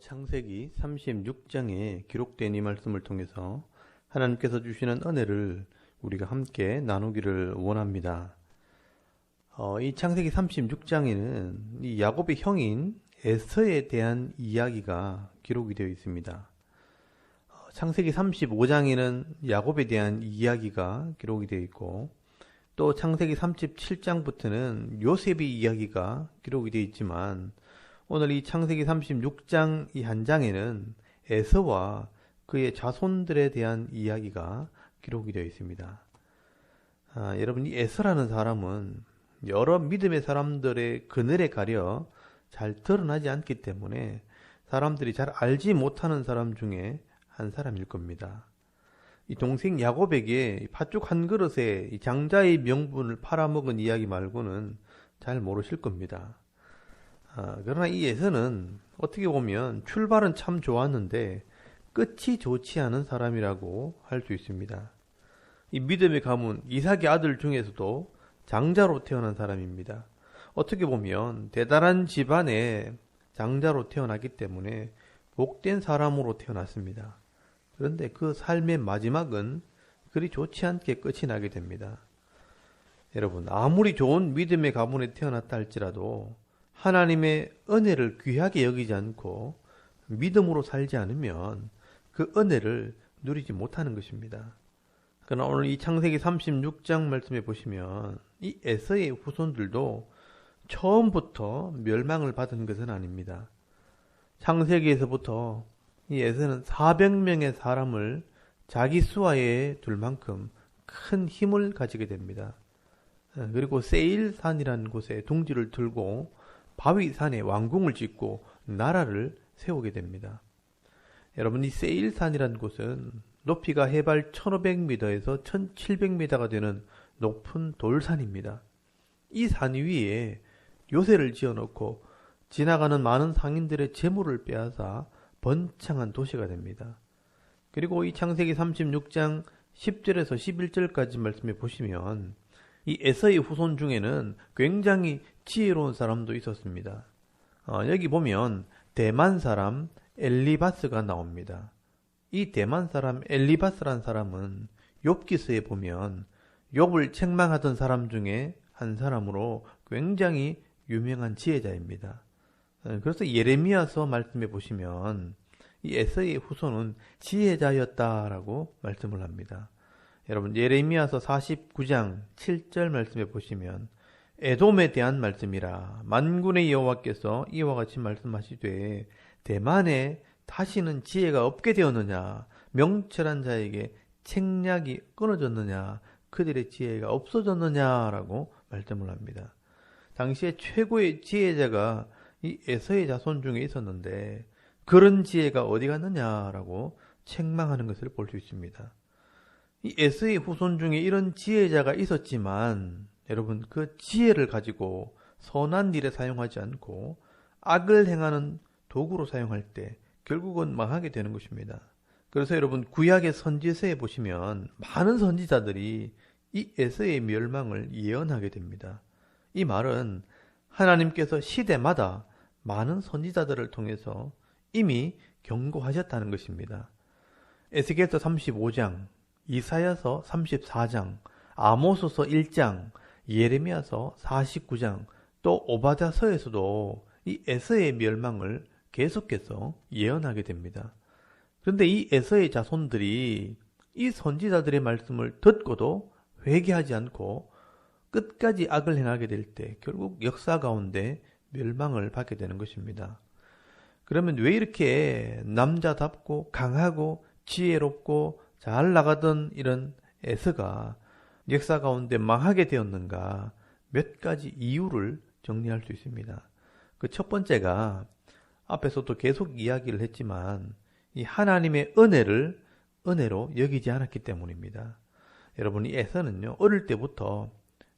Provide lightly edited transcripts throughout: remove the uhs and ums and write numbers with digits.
창세기 36장에 기록된 이 말씀을 통해서 하나님께서 주시는 은혜를 우리가 함께 나누기를 원합니다. 이 창세기 36장에는 이 야곱의 형인 에서에 대한 이야기가 기록이 되어 있습니다. 창세기 35장에는 야곱에 대한 이야기가 기록이 되어 있고, 또 창세기 37장부터는 요셉의 이야기가 기록이 되어 있지만, 오늘 이 창세기 36장 이 한 장에는 에서와 그의 자손들에 대한 이야기가 기록이 되어 있습니다. 여러분, 이 에서라는 사람은 여러 믿음의 사람들의 그늘에 가려 잘 드러나지 않기 때문에 사람들이 잘 알지 못하는 사람 중에 한 사람일 겁니다. 이 동생 야곱에게 팥죽 한 그릇에 이 장자의 명분을 팔아먹은 이야기 말고는 잘 모르실 겁니다. 그러나 이 에서는 어떻게 보면 출발은 참 좋았는데 끝이 좋지 않은 사람이라고 할 수 있습니다. 이 믿음의 가문 이삭의 아들 중에서도 장자로 태어난 사람입니다. 어떻게 보면 대단한 집안에 장자로 태어나기 때문에 복된 사람으로 태어났습니다. 그런데 그 삶의 마지막은 그리 좋지 않게 끝이 나게 됩니다. 여러분, 아무리 좋은 믿음의 가문에 태어났다 할지라도 하나님의 은혜를 귀하게 여기지 않고 믿음으로 살지 않으면 그 은혜를 누리지 못하는 것입니다. 그러나 오늘 이 창세기 36장 말씀에 보시면 이 에서의 후손들도 처음부터 멸망을 받은 것은 아닙니다. 창세기에서부터 이 에서는 400명의 사람을 자기 수하에 둘 만큼 큰 힘을 가지게 됩니다. 그리고 세일산이라는 곳에 둥지를 들고 바위산에 왕궁을 짓고 나라를 세우게 됩니다. 여러분, 이 세일산이라는 곳은 높이가 해발 1500m에서 1700m가 되는 높은 돌산입니다. 이 산 위에 요새를 지어놓고 지나가는 많은 상인들의 재물을 빼앗아 번창한 도시가 됩니다. 그리고 이 창세기 36장 10절에서 11절까지 말씀해 보시면 이 에서의 후손 중에는 굉장히 지혜로운 사람도 있었습니다. 여기 보면 대만 사람 엘리바스가 나옵니다. 이 대만 사람 엘리바스란 사람은 욥기서에 보면 욥을 책망하던 사람 중에 한 사람으로 굉장히 유명한 지혜자입니다. 그래서 예레미야서 말씀해 보시면 이 에서의 후손은 지혜자였다라고 말씀을 합니다. 여러분, 예레미야서 49장 7절 말씀해 보시면 에돔에 대한 말씀이라 만군의 여호와께서 이와 같이 말씀하시되 대만에 다시는 지혜가 없게 되었느냐, 명철한 자에게 책략이 끊어졌느냐, 그들의 지혜가 없어졌느냐라고 말씀을 합니다. 당시에 최고의 지혜자가 이 에서의 자손 중에 있었는데 그런 지혜가 어디 갔느냐라고 책망하는 것을 볼 수 있습니다. 이 에서의 후손 중에 이런 지혜자가 있었지만 여러분, 그 지혜를 가지고 선한 일에 사용하지 않고 악을 행하는 도구로 사용할 때 결국은 망하게 되는 것입니다. 그래서 여러분, 구약의 선지서에 보시면 많은 선지자들이 이 에서의 멸망을 예언하게 됩니다. 이 말은 하나님께서 시대마다 많은 선지자들을 통해서 이미 경고하셨다는 것입니다. 에스겔서 35장, 이사야서 34장, 아모스서 1장, 예레미야서 49장, 또 오바댜서에서도 이 에서의 멸망을 계속해서 예언하게 됩니다. 그런데 이 에서의 자손들이 이 선지자들의 말씀을 듣고도 회개하지 않고 끝까지 악을 행하게 될 때 결국 역사 가운데 멸망을 받게 되는 것입니다. 그러면 왜 이렇게 남자답고 강하고 지혜롭고 잘 나가던 이런 에서가 역사 가운데 망하게 되었는가? 몇 가지 이유를 정리할 수 있습니다. 그 첫 번째가 앞에서도 계속 이야기를 했지만 이 하나님의 은혜를 은혜로 여기지 않았기 때문입니다. 여러분, 이 에서는요, 어릴 때부터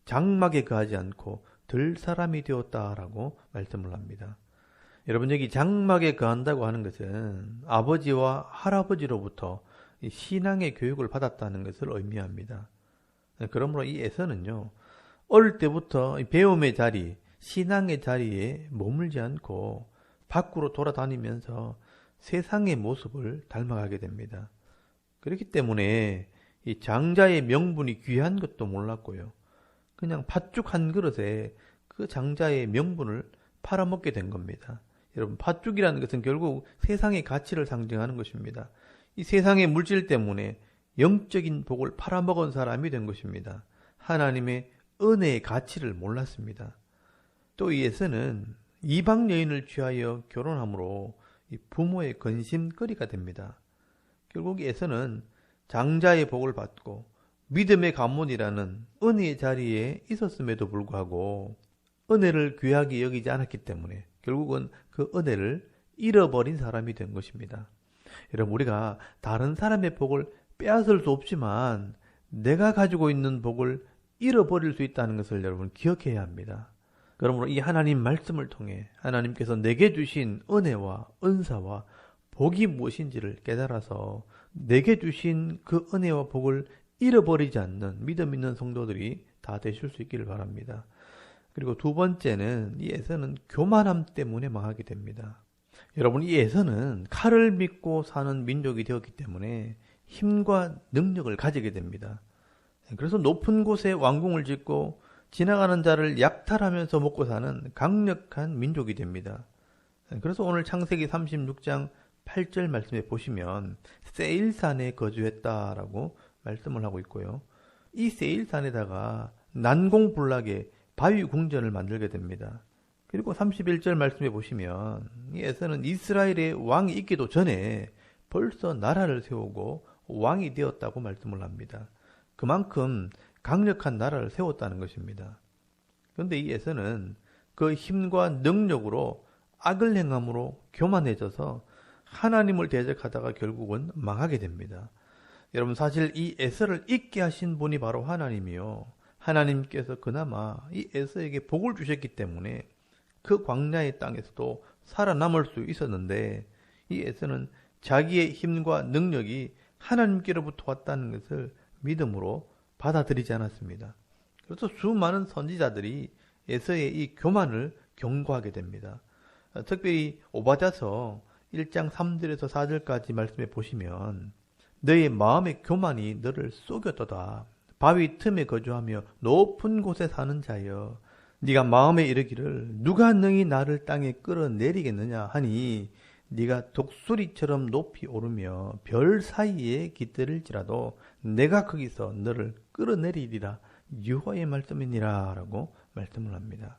장막에 거하지 않고 들 사람이 되었다라고 말씀을 합니다. 여러분, 여기 장막에 거한다고 하는 것은 아버지와 할아버지로부터 신앙의 교육을 받았다는 것을 의미합니다. 그러므로 이 에서는요, 어릴 때부터 배움의 자리, 신앙의 자리에 머물지 않고 밖으로 돌아다니면서 세상의 모습을 닮아가게 됩니다. 그렇기 때문에 이 장자의 명분이 귀한 것도 몰랐고요. 그냥 팥죽 한 그릇에 그 장자의 명분을 팔아먹게 된 겁니다. 여러분, 팥죽이라는 것은 결국 세상의 가치를 상징하는 것입니다. 이 세상의 물질 때문에 영적인 복을 팔아먹은 사람이 된 것입니다. 하나님의 은혜의 가치를 몰랐습니다. 또 이 에서는 이방 여인을 취하여 결혼함으로 이 부모의 근심거리가 됩니다. 결국 이 에서는 장자의 복을 받고 믿음의 가문이라는 은혜의 자리에 있었음에도 불구하고 은혜를 귀하게 여기지 않았기 때문에 결국은 그 은혜를 잃어버린 사람이 된 것입니다. 여러분, 우리가 다른 사람의 복을 빼앗을 수 없지만 내가 가지고 있는 복을 잃어버릴 수 있다는 것을 여러분 기억해야 합니다. 그러므로 이 하나님 말씀을 통해 하나님께서 내게 주신 은혜와 은사와 복이 무엇인지를 깨달아서 내게 주신 그 은혜와 복을 잃어버리지 않는 믿음 있는 성도들이 다 되실 수 있기를 바랍니다. 그리고 두 번째는 이 에서는 교만함 때문에 망하게 됩니다. 여러분, 이 에서는 칼을 믿고 사는 민족이 되었기 때문에 힘과 능력을 가지게 됩니다. 그래서 높은 곳에 왕궁을 짓고 지나가는 자를 약탈하면서 먹고 사는 강력한 민족이 됩니다. 그래서 오늘 창세기 36장 8절 말씀에 보시면 세일산에 거주했다라고 말씀을 하고 있고요. 이 세일산에다가 난공불락의 바위 궁전을 만들게 됩니다. 그리고 31절 말씀에 보시면 이 에서는 이스라엘의 왕이 있기도 전에 벌써 나라를 세우고 왕이 되었다고 말씀을 합니다. 그만큼 강력한 나라를 세웠다는 것입니다. 그런데 이 에서는 그 힘과 능력으로 악을 행함으로 교만해져서 하나님을 대적하다가 결국은 망하게 됩니다. 여러분, 사실 이 에서를 잊게 하신 분이 바로 하나님이요. 하나님께서 그나마 이 에서에게 복을 주셨기 때문에 그 광야의 땅에서도 살아남을 수 있었는데 이 에서는 자기의 힘과 능력이 하나님께로부터 왔다는 것을 믿음으로 받아들이지 않았습니다. 그래서 수많은 선지자들이 에서의 이 교만을 경고하게 됩니다. 특별히 오바댜서 1장 3절에서 4절까지 말씀해 보시면 너의 마음의 교만이 너를 속였도다. 바위 틈에 거주하며 높은 곳에 사는 자여, 네가 마음에 이르기를 누가 능히 나를 땅에 끌어내리겠느냐 하니 네가 독수리처럼 높이 오르며 별 사이에 깃들일지라도 내가 거기서 너를 끌어내리리라. 여호와의 말씀이니라 라고 말씀을 합니다.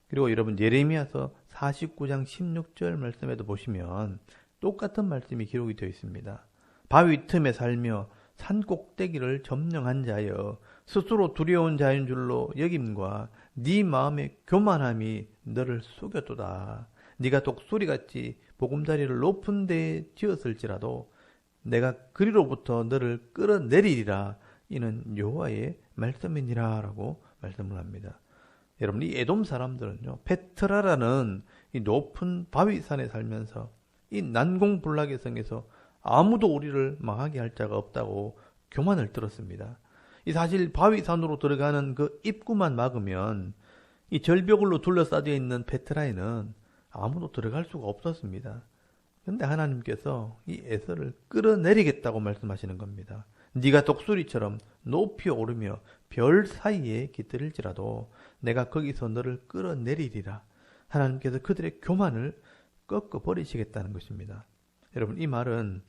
그리고 여러분, 예레미야서 49장 16절 말씀에도 보시면 똑같은 말씀이 기록이 되어 있습니다. 바위 틈에 살며 산 꼭대기를 점령한 자여, 스스로 두려운 자인 줄로 여김과 네 마음의 교만함이 너를 속였도다. 네가 독수리같이 보금자리를 높은 데에 지었을지라도 내가 그리로부터 너를 끌어내리리라. 이는 여호와의 말씀이니라 라고 말씀을 합니다. 여러분, 이 에돔 사람들은요, 페트라라는 이 높은 바위산에 살면서 이 난공불락의 성에서 아무도 우리를 망하게 할 자가 없다고 교만을 들었습니다. 이 사실 바위산으로 들어가는 그 입구만 막으면 이 절벽으로 둘러싸여 있는 페트라에는 아무도 들어갈 수가 없었습니다. 그런데 하나님께서 이 에서를 끌어내리겠다고 말씀하시는 겁니다. 네가 독수리처럼 높이 오르며 별 사이에 깃들일지라도 내가 거기서 너를 끌어내리리라. 하나님께서 그들의 교만을 꺾어버리시겠다는 것입니다. 여러분, 이 말은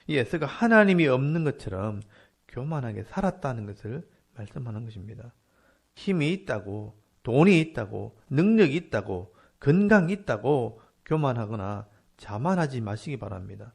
이 에서가 하나님이 없는 것처럼 교만하게 살았다는 것을 말씀하는 것입니다. 힘이 있다고, 돈이 있다고, 능력이 있다고, 건강이 있다고 교만하거나 자만하지 마시기 바랍니다.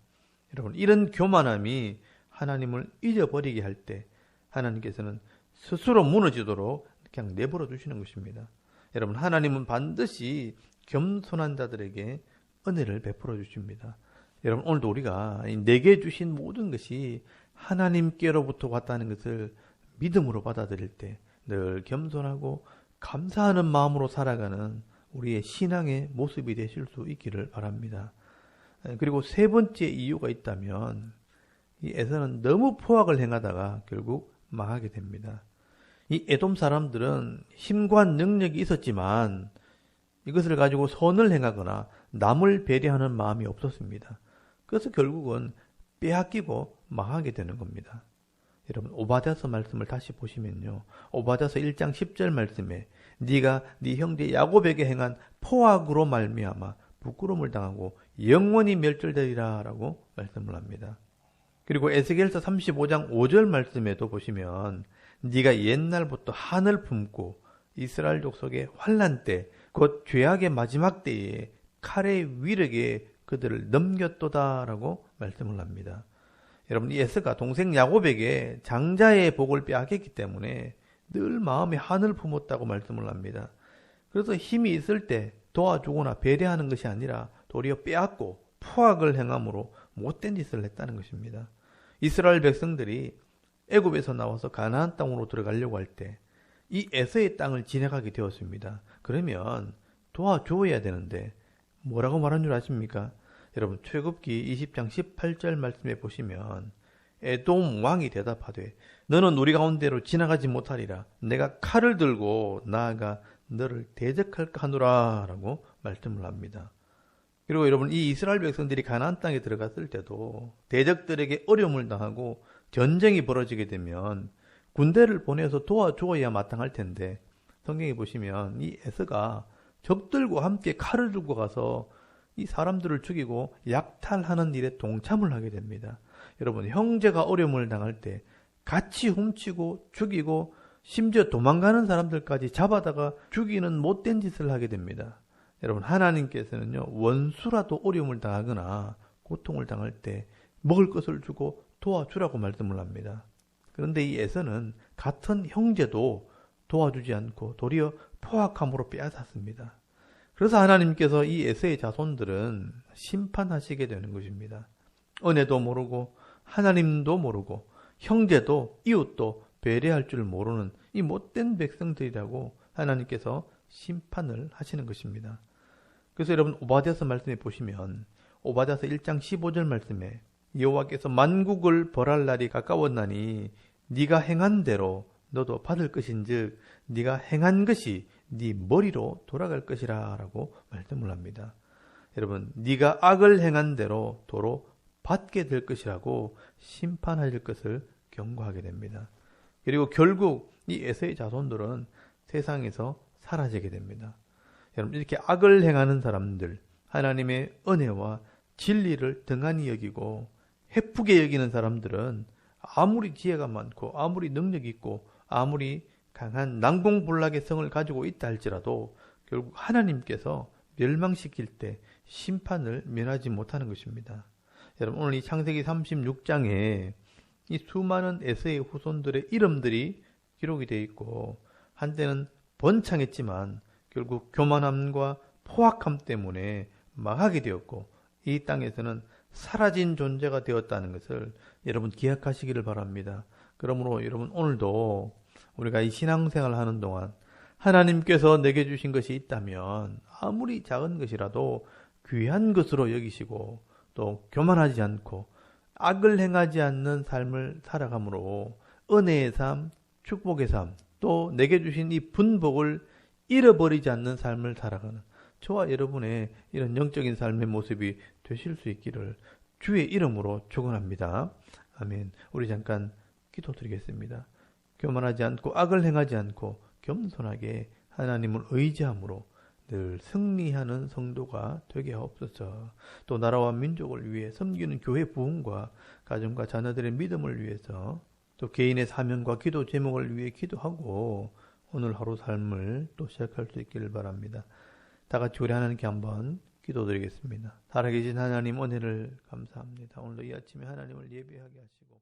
여러분, 이런 교만함이 하나님을 잊어버리게 할 때 하나님께서는 스스로 무너지도록 그냥 내버려 두시는 것입니다. 여러분, 하나님은 반드시 겸손한 자들에게 은혜를 베풀어 주십니다. 여러분, 오늘도 우리가 내게 주신 모든 것이 하나님께로부터 왔다는 것을 믿음으로 받아들일 때 늘 겸손하고 감사하는 마음으로 살아가는 우리의 신앙의 모습이 되실 수 있기를 바랍니다. 그리고 세 번째 이유가 있다면 이 에서는 너무 포악을 행하다가 결국 망하게 됩니다. 이 에돔 사람들은 힘과 능력이 있었지만 이것을 가지고 선을 행하거나 남을 배려하는 마음이 없었습니다. 그래서 결국은 빼앗기고 망하게 되는 겁니다. 여러분 오바댜서 말씀을 다시 보시면요. 오바댜서 1장 10절 말씀에 네가 네 형제 야곱에게 행한 포악으로 말미암아 부끄러움을 당하고 영원히 멸절되리라 라고 말씀을 합니다. 그리고 에스겔서 35장 5절 말씀에도 보시면 네가 옛날부터 한을 품고 이스라엘 족속의 환난 때 곧 죄악의 마지막 때에 칼의 위력에 그들을 넘겼도다 라고 말씀을 합니다. 여러분 이 에스가 동생 야곱에게 장자의 복을 빼앗겼기 때문에 늘 마음에 한을 품었다고 말씀을 합니다. 그래서 힘이 있을 때 도와주거나 배려하는 것이 아니라 도리어 빼앗고 포악을 행함으로 못된 짓을 했다는 것입니다. 이스라엘 백성들이 애굽에서 나와서 가나안 땅으로 들어가려고 할 때 이 에서의 땅을 지나가게 되었습니다. 그러면 도와줘야 되는데 뭐라고 말한 줄 아십니까? 여러분 출애굽기 20장 18절 말씀에 보시면 에돔 왕이 대답하되 너는 우리 가운데로 지나가지 못하리라. 내가 칼을 들고 나아가 너를 대적할까 하노라 라고 말씀을 합니다. 그리고 여러분 이 이스라엘 백성들이 가나안 땅에 들어갔을 때도 대적들에게 어려움을 당하고 전쟁이 벌어지게 되면 군대를 보내서 도와줘야 마땅할 텐데 성경에 보시면 이 에서가 적들과 함께 칼을 들고 가서 이 사람들을 죽이고 약탈하는 일에 동참을 하게 됩니다. 여러분 형제가 어려움을 당할 때 같이 훔치고 죽이고 심지어 도망가는 사람들까지 잡아다가 죽이는 못된 짓을 하게 됩니다. 여러분 하나님께서는요 원수라도 어려움을 당하거나 고통을 당할 때 먹을 것을 주고 도와주라고 말씀을 합니다. 그런데 이 에서는 같은 형제도 도와주지 않고 도리어 포악함으로 빼앗았습니다. 그래서 하나님께서 이 에서의 자손들은 심판하시게 되는 것입니다. 은혜도 모르고 하나님도 모르고 형제도 이웃도 배려할 줄 모르는 이 못된 백성들이라고 하나님께서 심판을 하시는 것입니다. 그래서 여러분 오바댜서 말씀에 보시면 오바댜서 1장 15절 말씀에 여호와께서 만국을 벌할 날이 가까웠나니 네가 행한 대로 너도 받을 것인즉 네가 행한 것이 네 머리로 돌아갈 것이라 라고 말씀을 합니다. 여러분 네가 악을 행한 대로 도로 받게 될 것이라고 심판하실 것을 경고하게 됩니다. 그리고 결국 이 에서의 자손들은 세상에서 사라지게 됩니다. 여러분 이렇게 악을 행하는 사람들 하나님의 은혜와 진리를 등한히 여기고 해프게 여기는 사람들은 아무리 지혜가 많고 아무리 능력이 있고 아무리 강한 난공불락의 성을 가지고 있다 할지라도 결국 하나님께서 멸망시킬 때 심판을 면하지 못하는 것입니다. 여러분 오늘 이 창세기 36장에 이 수많은 에서의 후손들의 이름들이 기록이 되어 있고 한때는 번창했지만 결국 교만함과 포악함 때문에 망하게 되었고 이 땅에서는 사라진 존재가 되었다는 것을 여러분 기억하시기를 바랍니다. 그러므로 여러분 오늘도 우리가 이 신앙생활을 하는 동안 하나님께서 내게 주신 것이 있다면 아무리 작은 것이라도 귀한 것으로 여기시고 또 교만하지 않고 악을 행하지 않는 삶을 살아감으로 은혜의 삶, 축복의 삶, 또 내게 주신 이 분복을 잃어버리지 않는 삶을 살아가는 저와 여러분의 이런 영적인 삶의 모습이 되실 수 있기를 주의 이름으로 축원합니다. 아멘. 우리 잠깐 기도드리겠습니다. 교만하지 않고 악을 행하지 않고 겸손하게 하나님을 의지함으로 늘 승리하는 성도가 되게 하옵소서. 또 나라와 민족을 위해 섬기는 교회 부흥과 가정과 자녀들의 믿음을 위해서 또 개인의 사명과 기도 제목을 위해 기도하고 오늘 하루 삶을 또 시작할 수 있기를 바랍니다. 다 같이 우리 하나님께 한번 기도드리겠습니다. 살아계신 하나님 은혜를 감사합니다. 오늘도 이 아침에 하나님을 예배하게 하시고